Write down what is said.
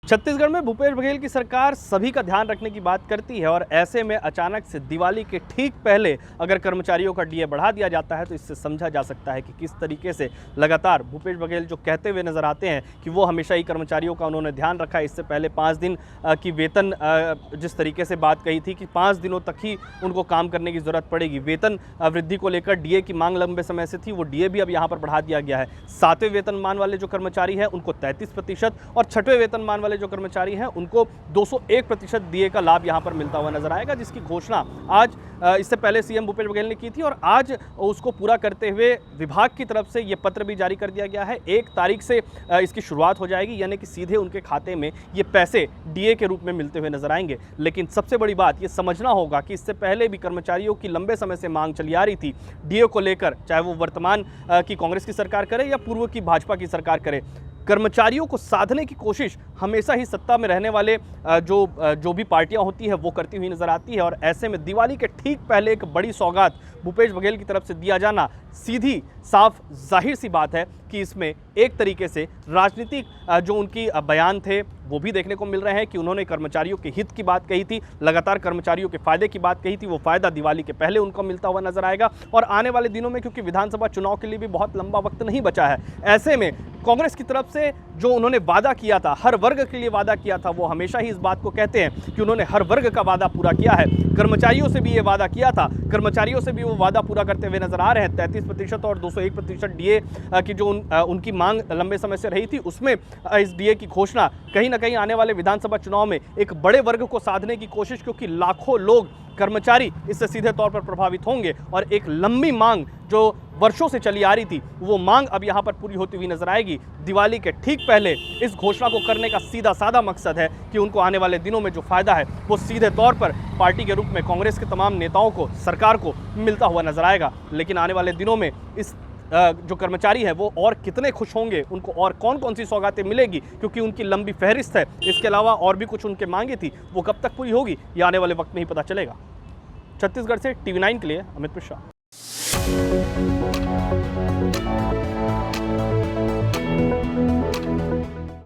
छत्तीसगढ़ में भूपेश बघेल की सरकार सभी का ध्यान रखने की बात करती है और ऐसे में अचानक से दिवाली के ठीक पहले अगर कर्मचारियों का डीए बढ़ा दिया जाता है तो इससे समझा जा सकता है कि किस तरीके से लगातार भूपेश बघेल जो कहते हुए नजर आते हैं कि वो हमेशा ही कर्मचारियों का उन्होंने ध्यान रखा है। इससे पहले 5 दिन की वेतन जिस तरीके से बात कही थी कि 5 दिनों तक ही उनको काम करने की जरूरत पड़ेगी, वेतन वृद्धि को लेकर डीए की मांग लंबे समय से थी, वो डीए भी अब यहाँ पर बढ़ा दिया गया है। 7वें वेतनमान वाले जो कर्मचारी हैं उनको 33% और 6वें वेतनमान वाले जो कर्मचारी हैं उनको 201% डीए का लाभ यहां पर मिलता हुआ नजर आएगा, जिसकी घोषणा आज इससे पहले सीएम भूपेश बघेल ने की थी और आज उसको पूरा करते हुए विभाग की तरफ से ये पत्र भी जारी कर दिया गया है। 1 तारीख से इसकी शुरुआत हो जाएगी, यानी कि सीधे उनके खाते में ये पैसे डीए के रूप में मिलते हुए नजर आएंगे। लेकिन सबसे बड़ी बात ये समझना होगा कि इससे पहले भी कर्मचारियों की लंबे समय से मांग चली आ रही थी डीए को लेकर, चाहे वो वर्तमान की कांग्रेस की सरकार करे या पूर्व की भाजपा की सरकार करे। कर्मचारियों को साधने की कोशिश हमेशा ही सत्ता में रहने वाले जो भी पार्टियां होती है वो करती हुई नजर आती है और ऐसे में दिवाली के ठीक पहले एक बड़ी सौगात भूपेश बघेल की तरफ से दिया जाना सीधी साफ जाहिर सी बात है कि इसमें एक तरीके से राजनीतिक जो उनकी बयान थे वो भी देखने को मिल रहे हैं कि उन्होंने कर्मचारियों के हित की बात कही थी, लगातार कर्मचारियों के फायदे की बात कही थी, वो फायदा दिवाली के पहले उनको मिलता हुआ नजर आएगा। और आने वाले दिनों में क्योंकि विधानसभा चुनाव के लिए भी बहुत लंबा वक्त नहीं बचा है, ऐसे में कांग्रेस की तरफ से जो उन्होंने वादा किया था, हर वर्ग के लिए वादा किया था, वो हमेशा ही इस बात को कहते हैं कि उन्होंने हर वर्ग का वादा पूरा किया है। कर्मचारियों से भी ये वादा किया था, कर्मचारियों से भी वो वादा पूरा करते हुए नजर आ रहे हैं। 33% और 201% डीए की जो उनकी मांग लंबे समय से रही थी, उसमें इस डीए की घोषणा कहीं ना कहीं आने वाले विधानसभा चुनाव में एक बड़े वर्ग को साधने की कोशिश, क्योंकि लाखों लोग कर्मचारी इससे सीधे तौर पर प्रभावित होंगे और एक लंबी मांग जो वर्षों से चली आ रही थी वो मांग अब यहां पर पूरी होती हुई नजर आएगी। दिवाली के ठीक पहले इस घोषणा को करने का सीधा साधा मकसद है कि उनको आने वाले दिनों में जो फायदा है वो सीधे तौर पर पार्टी के रूप में कांग्रेस के तमाम नेताओं को, सरकार को मिलता हुआ नजर आएगा। लेकिन आने वाले दिनों में इस जो कर्मचारी है वो और कितने खुश होंगे, उनको और कौन कौन सी सौगातें मिलेगी, क्योंकि उनकी लंबी फहरिस्त है, इसके अलावा और भी कुछ उनके मांगे थी, वो कब तक पूरी होगी ये आने वाले वक्त में ही पता चलेगा। छत्तीसगढ़ से TV9 के लिए अमित मिश्रा।